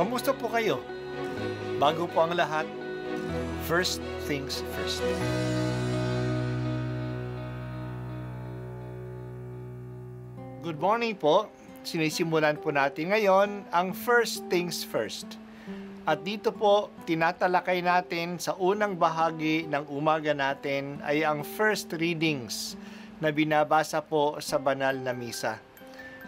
Kamusta po kayo? Bago po ang lahat, first things first. Good morning po. Sinisimulan po natin ngayon ang first things first. At dito po, tinatalakay natin sa unang bahagi ng umaga natin ay ang first readings na binabasa po sa banal na misa.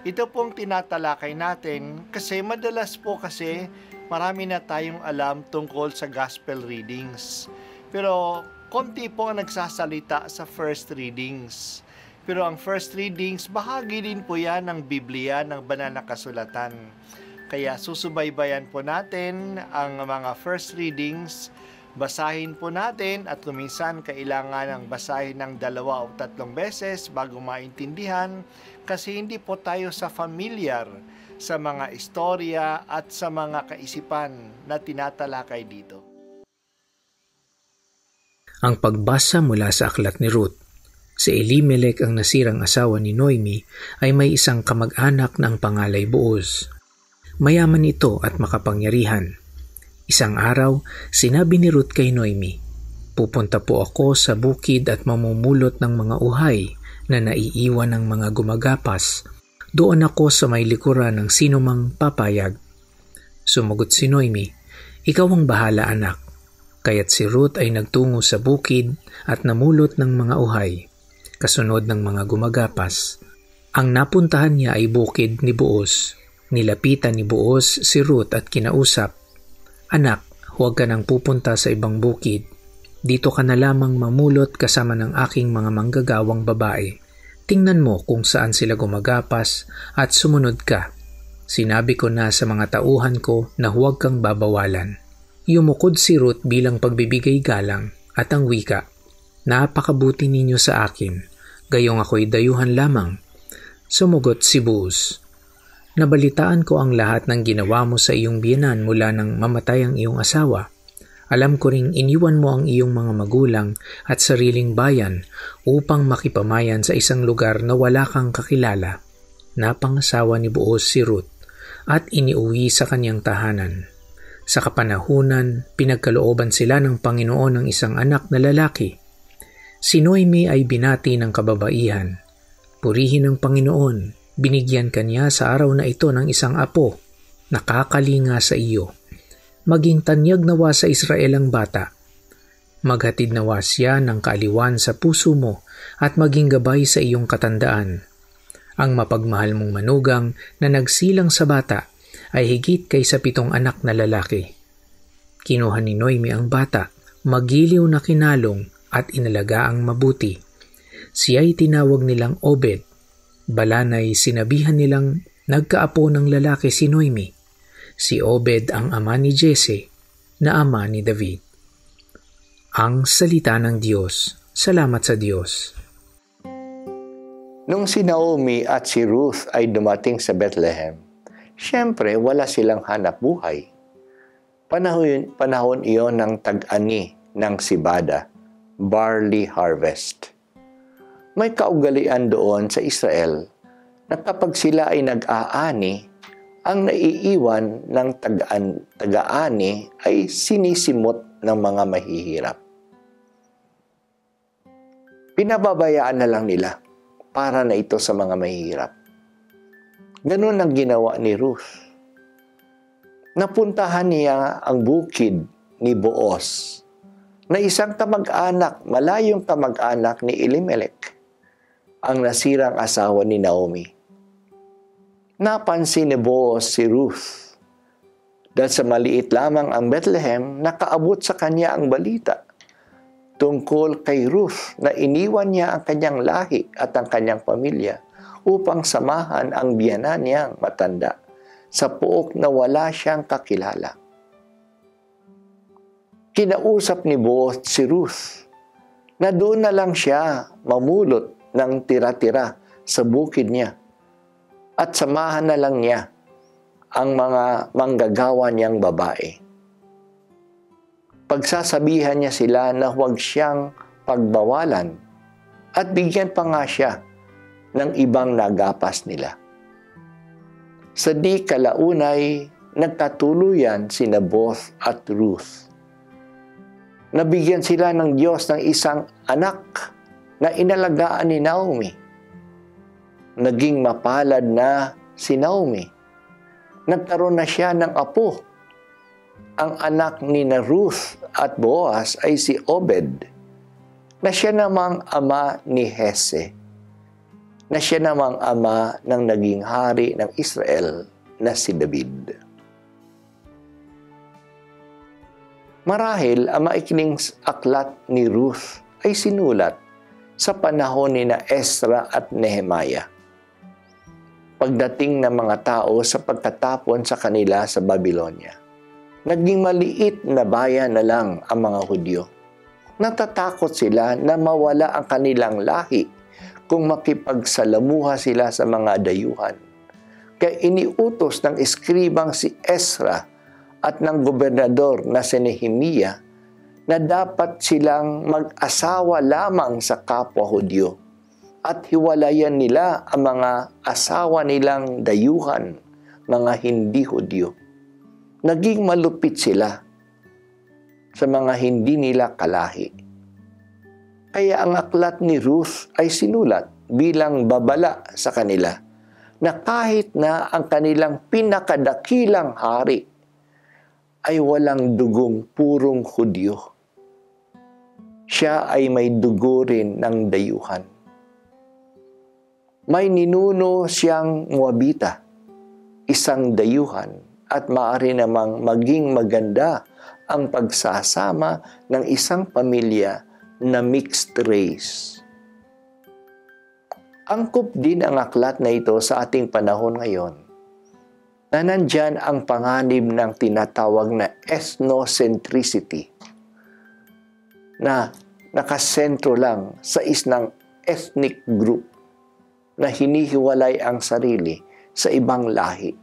Ito pong tinatalakay natin kasi madalas po kasi marami na tayong alam tungkol sa gospel readings. Pero konti po ang nagsasalita sa first readings. Pero ang first readings, bahagi din po yan ng Biblia, ng banal na kasulatan. Kaya susubaybayan po natin ang mga first readings, basahin po natin at kuminsan kailangan ng basahin ng 2 o 3 beses bago maintindihan kasi hindi po tayo familiar sa mga istorya at sa mga kaisipan na tinatalakay dito. Ang pagbasa mula sa aklat ni Ruth. Si Elimelech ang nasirang asawa ni Noemi ay may isang kamag-anak na ang pangalay Booz. Mayaman ito at makapangyarihan. Isang araw, sinabi ni Ruth kay Noemi, "Pupunta po ako sa bukid at mamumulot ng mga uhay na naiiwan ng mga gumagapas. Doon ako sa may likuran ng sinumang papayag." Sumagot si Noemi, "Ikaw ang bahala, anak." Kaya't si Ruth ay nagtungo sa bukid at namulot ng mga uhay, kasunod ng mga gumagapas. Ang napuntahan niya ay bukid ni Booz. Nilapitan ni Booz si Ruth at kinausap, "Anak, huwag ka nang pupunta sa ibang bukid. Dito ka na lamang mamulot kasama ng aking mga manggagawang babae. Tingnan mo kung saan sila gumagapas at sumunod ka. Sinabi ko na sa mga tauhan ko na huwag kang babawalan." Yumukod si Ruth bilang pagbibigay galang at ang wika, "Napakabuti ninyo sa akin, gayong ako'y dayuhan lamang." Sumugot si Booz, "Nabalitaan ko ang lahat ng ginawa mo sa iyong biyenan mula nang mamatay ang iyong asawa. Alam ko ring iniwan mo ang iyong mga magulang at sariling bayan upang makipamayan sa isang lugar na wala kang kakilala." Napangasawa ni Booz si Ruth at iniuwi sa kanyang tahanan. Sa kapanahunan, pinagkalooban sila ng Panginoon ng isang anak na lalaki. Si Noemi ay binati ng kababaihan. "Purihin ang Panginoon, binigyan kanya sa araw na ito ng isang apo, nakakalinga sa iyo. Maging tanyag nawa sa Israel ang bata. Maghatid nawa siya ng kaaliwan sa puso mo at maging gabay sa iyong katandaan. Ang mapagmahal mong manugang na nagsilang sa bata ay higit kaysa 7 anak na lalaki." Kinuha ni Noemi ang bata, magiliw na kinalong at inalaga ang mabuti. Siya'y tinawag nilang Obed. Balanay sinabihan nilang nagkaapo ng lalaki si Noemi. Si Obed ang ama ni Jesse, na ama ni David. Ang salita ng Diyos. Salamat sa Diyos. Nung si Naomi at si Ruth ay dumating sa Bethlehem, siyempre wala silang hanap buhay. Panahon iyon ng tag-ani ng sibada, barley harvest. May kaugalian doon sa Israel na kapag sila ay nag-aani, ang naiiwan ng taga-ani ay sinisimot ng mga mahihirap. Pinababayaan na lang nila para na ito sa mga mahihirap. Ganun ang ginawa ni Ruth. Napuntahan niya ang bukid ni Booz, na isang kamag-anak, malayong kamag-anak ni Elimelech, ang nasirang asawa ni Naomi. Napansin ni Booz si Ruth. Dahil sa maliit lamang ang Bethlehem, nakaabot sa kanya ang balita tungkol kay Ruth na iniwan niya ang kanyang lahi at ang kanyang pamilya upang samahan ang biyanan niyang matanda sa pook na wala siyang kakilala. Kinausap ni Booz si Ruth na doon na lang siya mamulot ng tira-tira sa bukid niya at samahan na lang niya ang mga manggagawa niyang babae. Pagsasabihan niya sila na huwag siyang pagbawalan at bigyan pa nga siya ng ibang nagapas nila. Sa di kalaunay, nagkatuluyan sina Boaz at Ruth. Nabigyan sila ng Diyos ng isang anak na inalagaan ni Naomi. Naging mapalad na si Naomi. Nagkaroon na siya ng apo. Ang anak ni Ruth at Boaz ay si Obed, na siya namang ama ni Hese, na siya namang ama ng naging hari ng Israel na si David. Marahil ang maikling aklat ni Ruth ay sinulat sa panahon ni Ezra at Nehemiah. Pagdating ng mga tao sa pagtatapon sa kanila sa Babylonia, naging maliit na bayan na lang ang mga Hudyo. Natatakot sila na mawala ang kanilang lahi kung makipagsalamuha sila sa mga dayuhan. Kaya iniutos ng eskribang si Ezra at ng gobernador na si Nehemiah na dapat silang mag-asawa lamang sa kapwa Hudyo at hiwalayan nila ang mga asawa nilang dayuhan, mga hindi Hudyo. Naging malupit sila sa mga hindi nila kalahi. Kaya ang aklat ni Ruth ay sinulat bilang babala sa kanila na kahit na ang kanilang pinakadakilang hari ay walang dugong purong Hudyo, siya ay may dugo rin ng dayuhan. May ninuno siyang Moabita, isang dayuhan, at maaari namang maging maganda ang pagsasama ng isang pamilya na mixed race. Angkop din ang aklat na ito sa ating panahon ngayon, na nandyan ang panganib ng tinatawag na ethnocentricity, na nakasentro lang sa isang ethnic group na hinihiwalay ang sarili sa ibang lahi.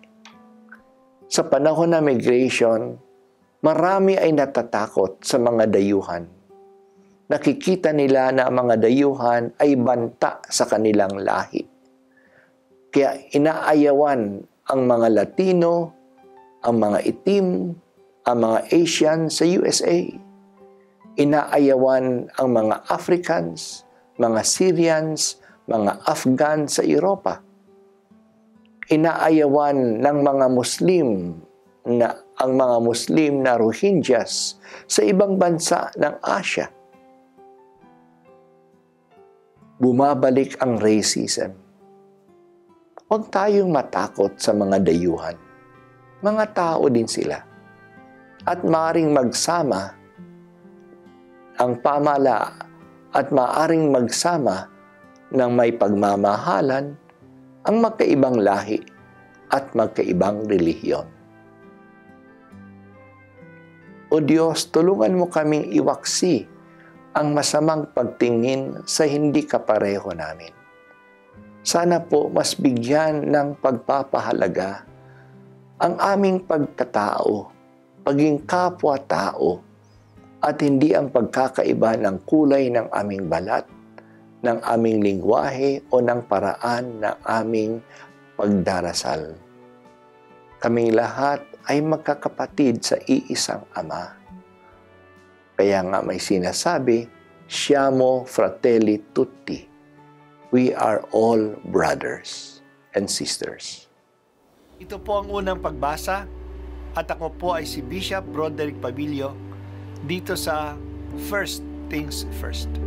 Sa panahon ng migration, marami ay natatakot sa mga dayuhan. Nakikita nila na ang mga dayuhan ay banta sa kanilang lahi. Kaya inaayawan ang mga Latino, ang mga itim, ang mga Asian sa USA. Inaayawan ang mga Africans, mga Syrians, mga Afghan sa Europa. Inaayawan ng mga Muslim na ang mga Muslim na Rohingyas sa ibang bansa ng Asia. Bumabalik ang racism. Huwag tayong matakot sa mga dayuhan. Mga tao din sila. At maaring magsama ang pamala at maaring magsama ng may pagmamahalan ang magkaibang lahi at magkaibang relihiyon. O Diyos, tulungan mo kaming iwaksi ang masamang pagtingin sa hindi kapareho namin. Sana po mas bigyan ng pagpapahalaga ang aming pagkatao, paging kapwa-tao, at hindi ang pagkakaiba ng kulay ng aming balat, ng aming lingwahe o ng paraan ng aming pagdarasal. Kaming lahat ay magkakapatid sa iisang Ama. Kaya nga may sinasabi, Siamo fratelli tutti. We are all brothers and sisters. Ito po ang unang pagbasa at ako po ay si Bishop Broderick Pabilio dito sa First Things First.